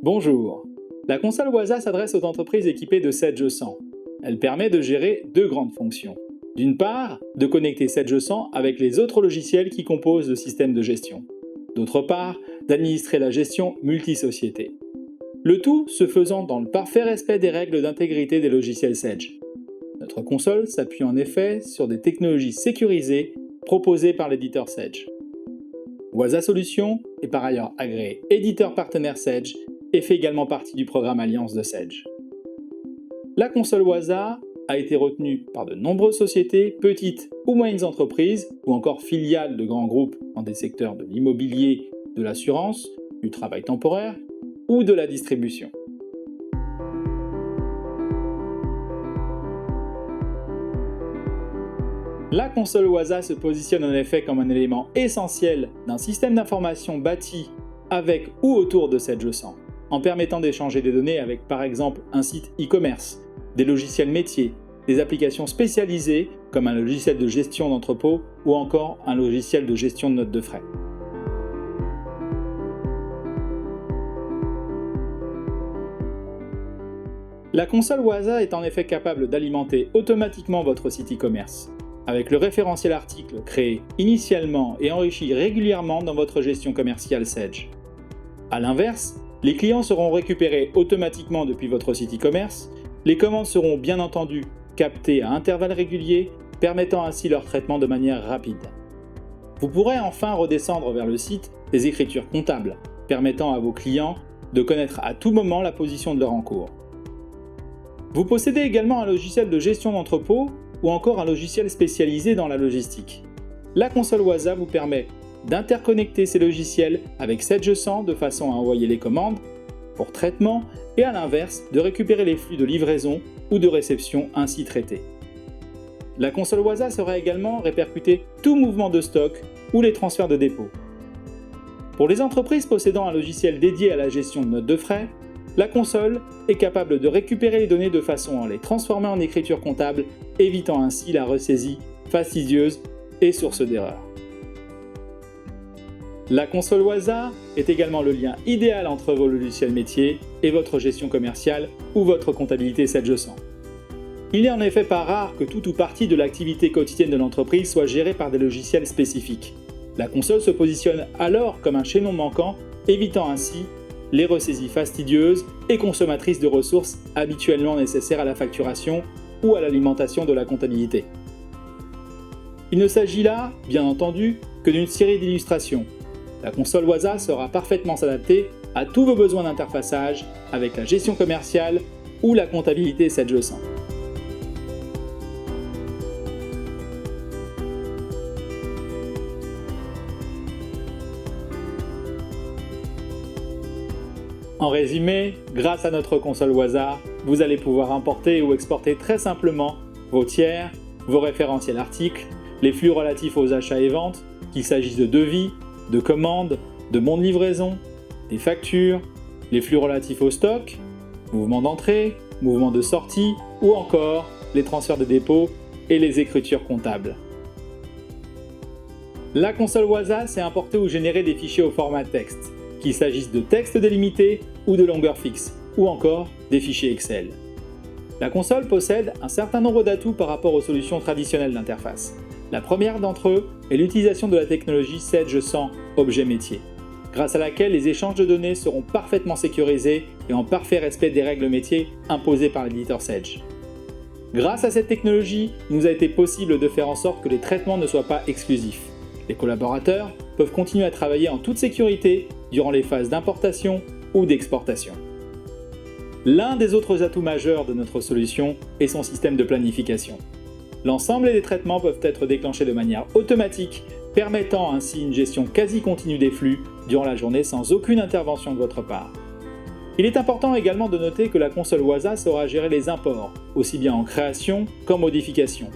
Bonjour. La console Waza s'adresse aux entreprises équipées de Sedge 100. Elle permet de gérer deux grandes fonctions. D'une part, de connecter Sedge 100 avec les autres logiciels qui composent le système de gestion. D'autre part, d'administrer la gestion multisociété. Le tout se faisant dans le parfait respect des règles d'intégrité des logiciels Sedge. Notre console s'appuie en effet sur des technologies sécurisées proposées par l'éditeur Sedge. Waza Solutions est par ailleurs agréé éditeur partenaire Sedge et fait également partie du programme Alliance de Sedge. La console Waza a été retenue par de nombreuses sociétés, petites ou moyennes entreprises, ou encore filiales de grands groupes dans des secteurs de l'immobilier, de l'assurance, du travail temporaire ou de la distribution. La console Waza se positionne en effet comme un élément essentiel d'un système d'information bâti avec ou autour de Sedge 100, en permettant d'échanger des données avec par exemple un site e-commerce, des logiciels métiers, des applications spécialisées comme un logiciel de gestion d'entrepôt ou encore un logiciel de gestion de notes de frais. La console Waza est en effet capable d'alimenter automatiquement votre site e-commerce, avec le référentiel article créé initialement et enrichi régulièrement dans votre gestion commerciale Sedge. A l'inverse, les clients seront récupérés automatiquement depuis votre site e-commerce, les commandes seront bien entendu captées à intervalles réguliers, permettant ainsi leur traitement de manière rapide. Vous pourrez enfin redescendre vers le site des écritures comptables, permettant à vos clients de connaître à tout moment la position de leur encours. Vous possédez également un logiciel de gestion d'entrepôt ou encore un logiciel spécialisé dans la logistique. La console Waza vous permet d'interconnecter ces logiciels avec Sedge 100 de façon à envoyer les commandes pour traitement et à l'inverse de récupérer les flux de livraison ou de réception ainsi traités. La console Waza sera également répercuter tout mouvement de stock ou les transferts de dépôt. Pour les entreprises possédant un logiciel dédié à la gestion de notes de frais, la console est capable de récupérer les données de façon à les transformer en écriture comptable, évitant ainsi la ressaisie fastidieuse et source d'erreur. La console Waza est également le lien idéal entre vos logiciels métiers et votre gestion commerciale ou votre comptabilité Sedge 100. Il n'est en effet pas rare que tout ou partie de l'activité quotidienne de l'entreprise soit gérée par des logiciels spécifiques. La console se positionne alors comme un chaînon manquant, évitant ainsi les ressaisies fastidieuses et consommatrices de ressources habituellement nécessaires à la facturation ou à l'alimentation de la comptabilité. Il ne s'agit là, bien entendu, que d'une série d'illustrations. La console Waza sera parfaitement s'adapter à tous vos besoins d'interfaçage avec la gestion commerciale ou la comptabilité Sedge 100. En résumé, grâce à notre console Waza, vous allez pouvoir importer ou exporter très simplement vos tiers, vos référentiels articles, les flux relatifs aux achats et ventes, qu'il s'agisse de devis, de commandes, de bons de livraison, des factures, les flux relatifs au stock, mouvements d'entrée, mouvements de sortie ou encore les transferts de dépôt et les écritures comptables. La console Waza sait importer ou générer des fichiers au format texte, qu'il s'agisse de texte délimité ou de longueur fixe, ou encore des fichiers Excel. La console possède un certain nombre d'atouts par rapport aux solutions traditionnelles d'interface. La première d'entre eux est l'utilisation de la technologie Sedge 100 Objet Métier, grâce à laquelle les échanges de données seront parfaitement sécurisés et en parfait respect des règles métiers imposées par l'éditeur Sedge. Grâce à cette technologie, il nous a été possible de faire en sorte que les traitements ne soient pas exclusifs. Les collaborateurs peuvent continuer à travailler en toute sécurité durant les phases d'importation ou d'exportation. L'un des autres atouts majeurs de notre solution est son système de planification. L'ensemble des traitements peuvent être déclenchés de manière automatique, permettant ainsi une gestion quasi continue des flux durant la journée sans aucune intervention de votre part. Il est important également de noter que la console Waza saura gérer les imports, aussi bien en création qu'en modification,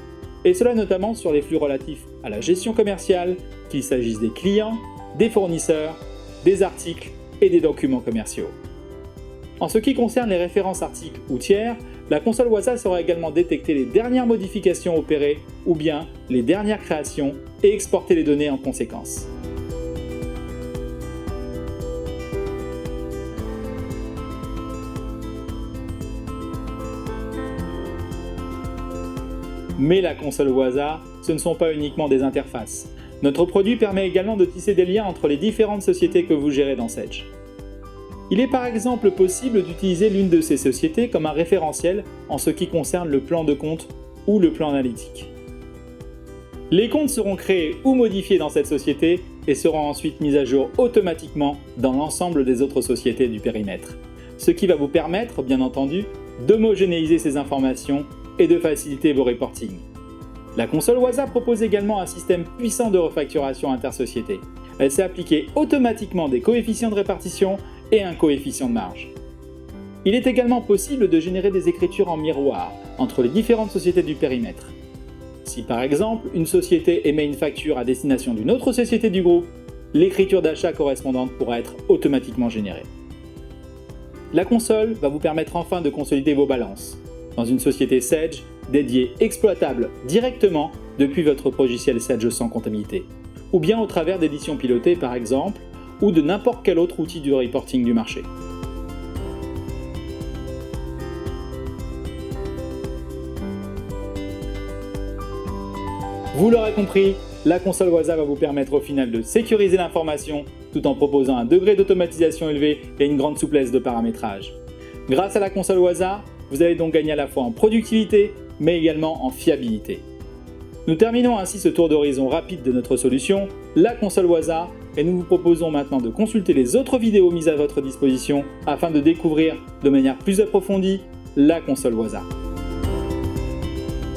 et cela notamment sur les flux relatifs à la gestion commerciale, qu'il s'agisse des clients, des fournisseurs, des articles et des documents commerciaux. En ce qui concerne les références articles ou tiers, la console Waza saura également détecter les dernières modifications opérées ou bien les dernières créations et exporter les données en conséquence. Mais la console Waza, ce ne sont pas uniquement des interfaces. Notre produit permet également de tisser des liens entre les différentes sociétés que vous gérez dans Sage. Il est par exemple possible d'utiliser l'une de ces sociétés comme un référentiel en ce qui concerne le plan de compte ou le plan analytique. Les comptes seront créés ou modifiés dans cette société et seront ensuite mis à jour automatiquement dans l'ensemble des autres sociétés du périmètre. Ce qui va vous permettre, bien entendu, d'homogénéiser ces informations et de faciliter vos reportings. La console Waza propose également un système puissant de refacturation intersociété. Elle sait appliquer automatiquement des coefficients de répartition et un coefficient de marge. Il est également possible de générer des écritures en miroir entre les différentes sociétés du périmètre. Si par exemple, une société émet une facture à destination d'une autre société du groupe, l'écriture d'achat correspondante pourra être automatiquement générée. La console va vous permettre enfin de consolider vos balances dans une société Sage dédiée exploitable directement depuis votre logiciel Sage sans comptabilité, ou bien au travers d'éditions pilotées par exemple, ou de n'importe quel autre outil de reporting du marché. Vous l'aurez compris, la console Waza va vous permettre au final de sécuriser l'information tout en proposant un degré d'automatisation élevé et une grande souplesse de paramétrage. Grâce à la console Waza, vous allez donc gagner à la fois en productivité mais également en fiabilité. Nous terminons ainsi ce tour d'horizon rapide de notre solution, la console Waza, et nous vous proposons maintenant de consulter les autres vidéos mises à votre disposition afin de découvrir de manière plus approfondie la console Waza.